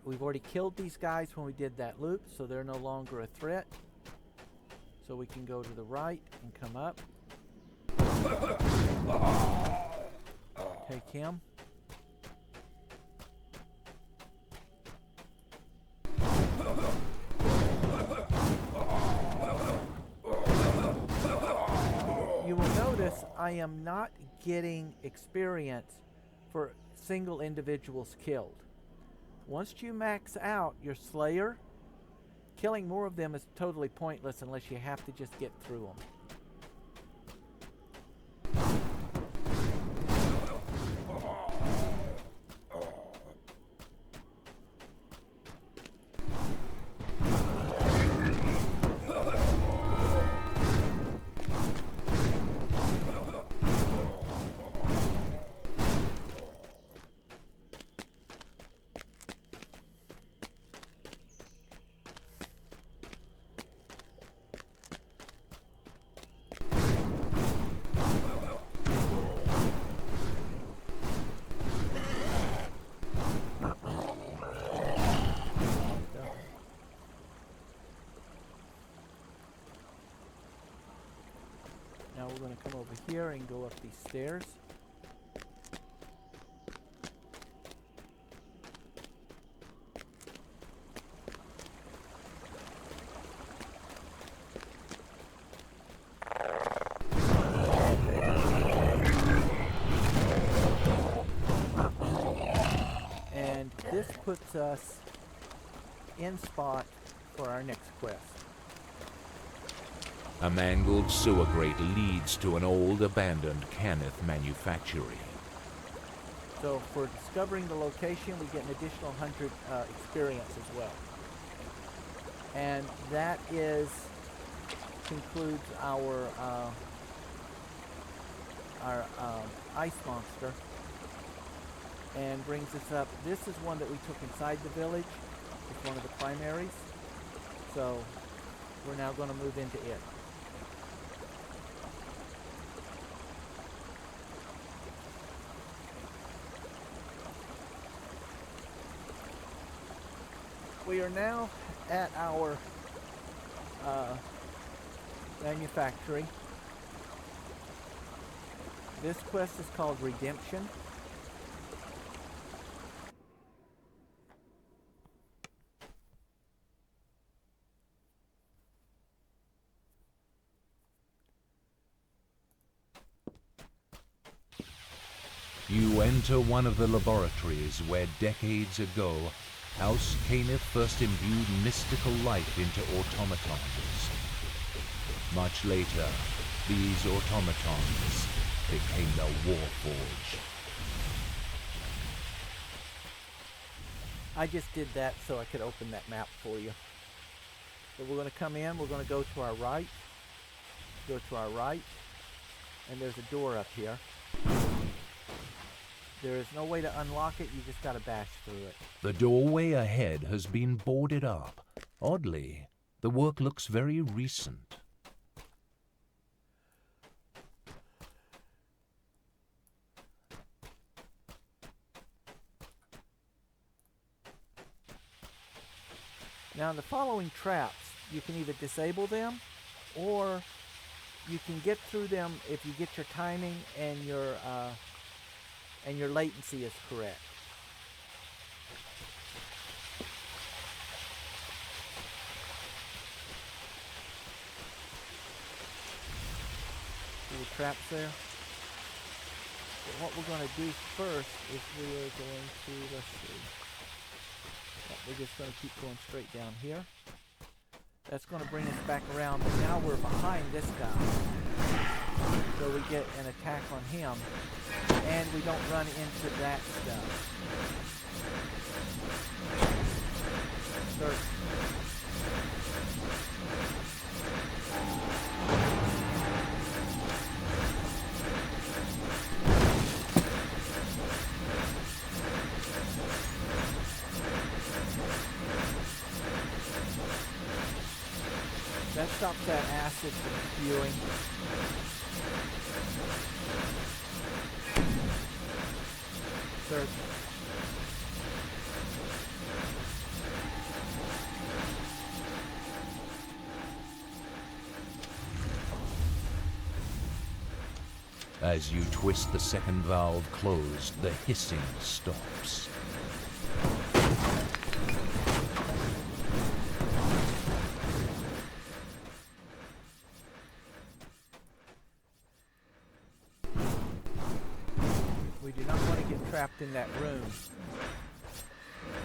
we've already killed these guys when we did that loop, so they're no longer a threat. So we can go to the right and come up. Take him. You will notice I am not getting experience for single individuals killed. Once you max out your Slayer, killing more of them is totally pointless unless you have to just get through them. Now we're going to come over here and go up these stairs. And this puts us in spot for our next quest. A mangled sewer grate leads to an old abandoned Karthos manufactory. So for discovering the location, we get an additional 100 experience as well. And that concludes our ice monster and brings us up. This is one that we took inside the village. It's one of the primaries. So we're now going to move into it. We are now at our manufactory. This quest is called Redemption. You enter one of the laboratories where decades ago House Karthos first imbued mystical life into automatons. Much later, these automatons became the Warforge. I just did that so I could open that map for you. So we're going to come in, we're going to go to our right, and there's a door up here. There is no way to unlock it, you just gotta bash through it. The doorway ahead has been boarded up. Oddly, the work looks very recent. Now the following traps, you can either disable them, or you can get through them if you get your timing and your latency is correct. See the traps there? But what we're going to do first is we are going to, let's see. Yeah, we're just going to keep going straight down here. That's going to bring us back around, but now we're behind this guy. So we get an attack on him, and we don't run into that stuff. That stops that acid from spewing. Search. As you twist the second valve closed, the hissing stops. We do not want to get trapped in that room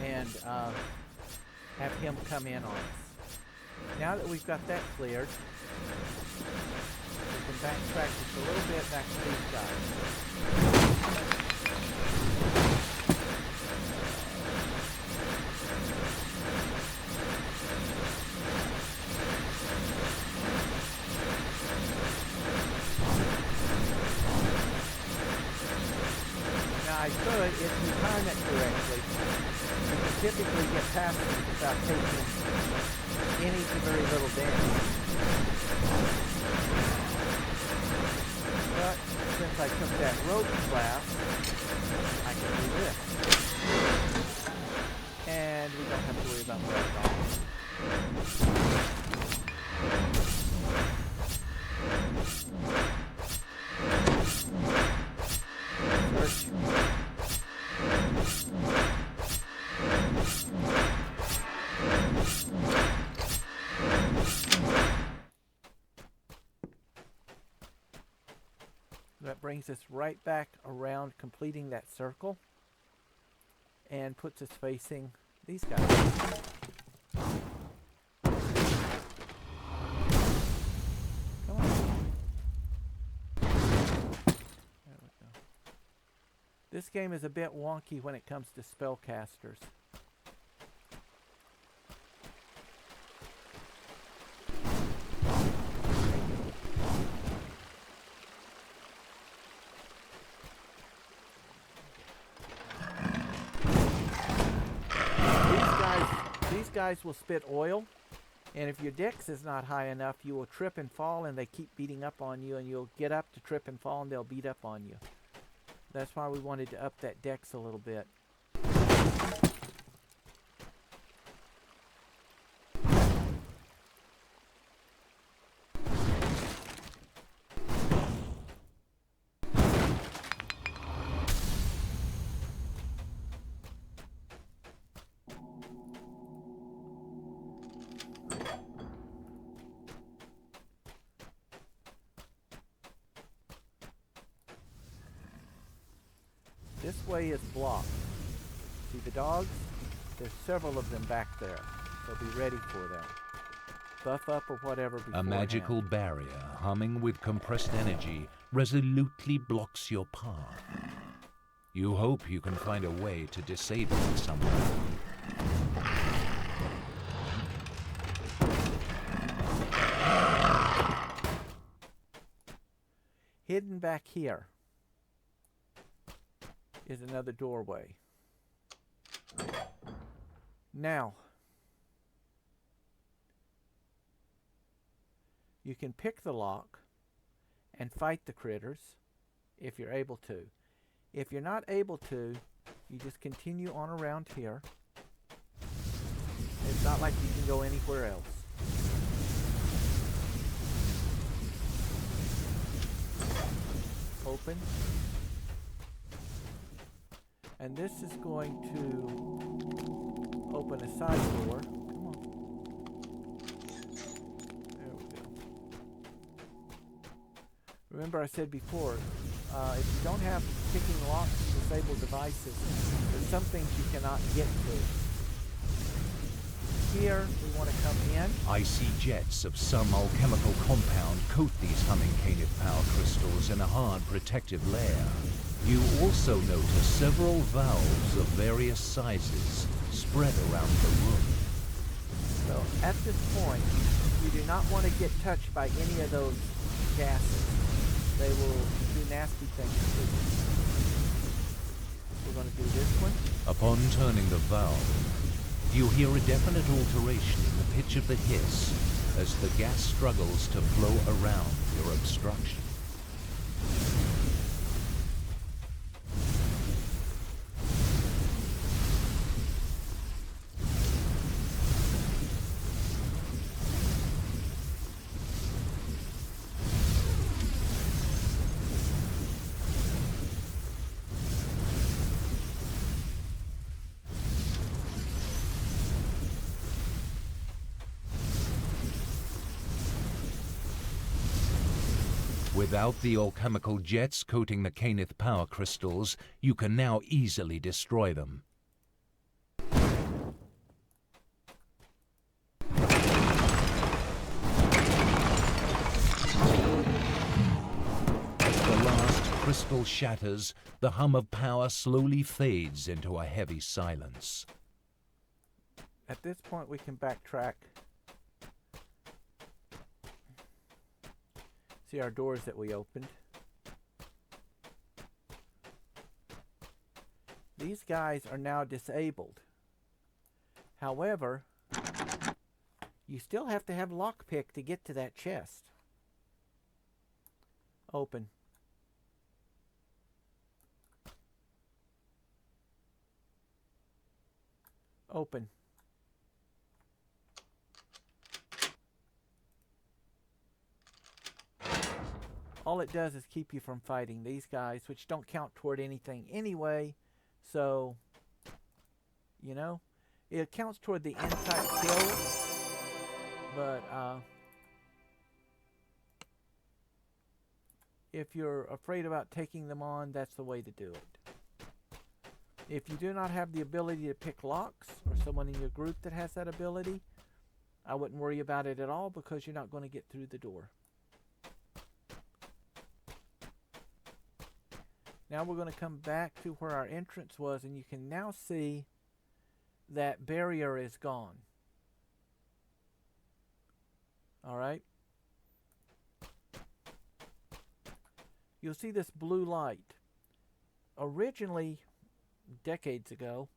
and have him come in on us. Now that we've got that cleared, we can backtrack just a little bit back to these guys. Now I could, if you time it correctly, you can typically get past them without taking any to very little damage. But since I took that rope class, I can do this. And we don't have to worry about that at all. Search. That brings us right back around, completing that circle, and puts us facing these guys. Come on. There we go. This game is a bit wonky when it comes to spellcasters. These guys will spit oil, and if your dex is not high enough, you will trip and fall, and they keep beating up on you, and you'll get up to trip and fall, and they'll beat up on you. That's why we wanted to up that dex a little bit. This way is blocked. See the dogs? There's several of them back there, so be ready for them. Buff up or whatever beforehand. A magical barrier humming with compressed energy resolutely blocks your path. You hope you can find a way to disable it somehow. Hidden back here is another doorway. Now, you can pick the lock and fight the critters if you're able to. If you're not able to, you just continue on around here. It's not like you can go anywhere else. Open. And this is going to open a side door. Come on. There we go. Remember I said before, if you don't have picking locks and disabled devices, there's some things you cannot get to. Here, we want to come in. Icy jets of some alchemical compound coat these humming Canid power crystals in a hard protective layer. You also notice several valves of various sizes spread around the room. So at this point, you do not want to get touched by any of those gases. They will do nasty things to you. We're going to do this one. Upon turning the valve, you hear a definite alteration in the pitch of the hiss as the gas struggles to flow around your obstruction. Without the alchemical jets coating the Canith power crystals, you can now easily destroy them. As the last crystal shatters, the hum of power slowly fades into a heavy silence. At this point, we can backtrack. See our doors that we opened. These guys are now disabled. However, you still have to have lockpick to get to that chest. Open. Open. All it does is keep you from fighting these guys, which don't count toward anything anyway. So, you know, it counts toward the inside kills. But, if you're afraid about taking them on, that's the way to do it. If you do not have the ability to pick locks, or someone in your group that has that ability, I wouldn't worry about it at all, because you're not going to get through the door. Now we're going to come back to where our entrance was, and you can now see that barrier is gone. Alright? You'll see this blue light. Originally, decades ago,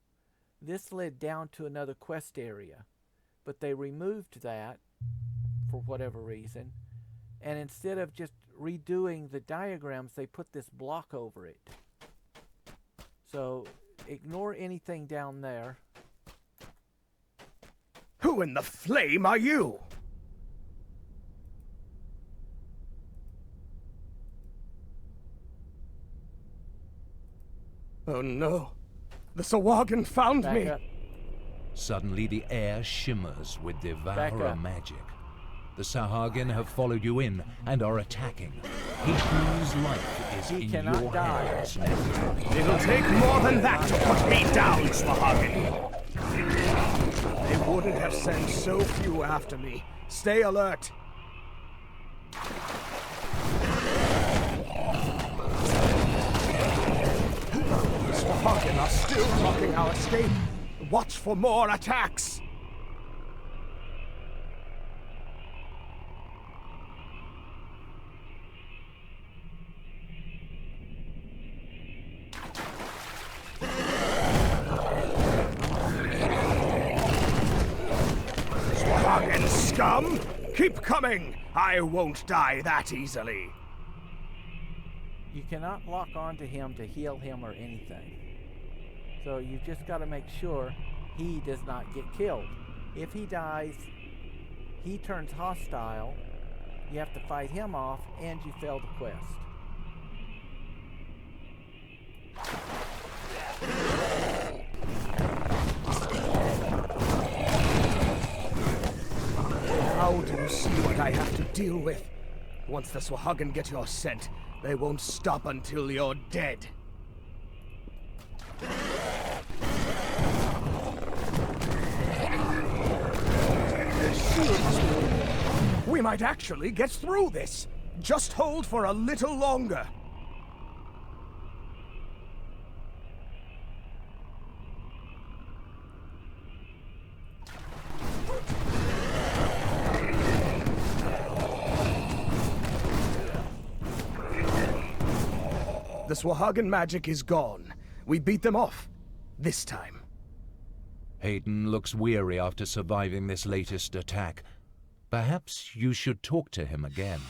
this led down to another quest area, but they removed that for whatever reason, and instead of just redoing the diagrams, they put this block over it. So ignore anything down there. Who in the flame are you? Oh no, the Sahuagin found Back me. up. Suddenly the air shimmers with Back devourer up. magic. The Sahuagin have followed you in and are attacking. Hidden's life is He in cannot your die. hands. It'll take more than that to put me down, Sahuagin. They wouldn't have sent so few after me. Stay alert. The Sahuagin are still blocking our escape. Watch for more attacks. Sahuagin scum! Keep coming! I won't die that easily. You cannot lock onto him to heal him or anything. So you've just got to make sure he does not get killed. If he dies, he turns hostile. You have to fight him off, and you fail the quest. How do you see what I have to deal with? Once the Sahuagin get your scent, they won't stop until you're dead. We might actually get through this. Just hold for a little longer. The Sahuagin magic is gone. We beat them off. This time. Hayden looks weary after surviving this latest attack. Perhaps you should talk to him again.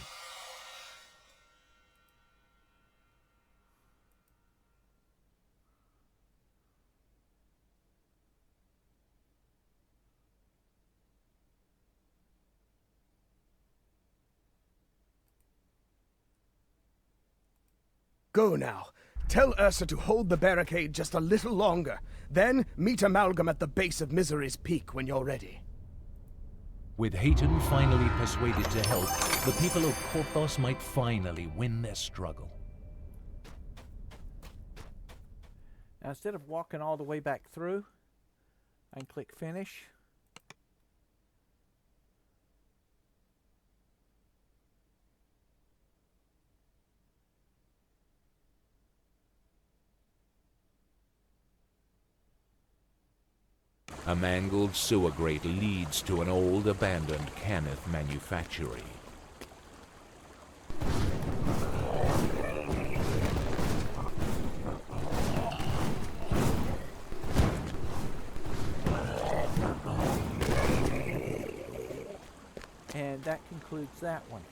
Go now. Tell Ursa to hold the barricade just a little longer. Then meet Amalgam at the base of Misery's Peak when you're ready. With Hayton finally persuaded to help, the people of Karthos might finally win their struggle. Now, instead of walking all the way back through, I can click finish. A mangled sewer grate leads to an old abandoned Karthos manufactory. And that concludes that one.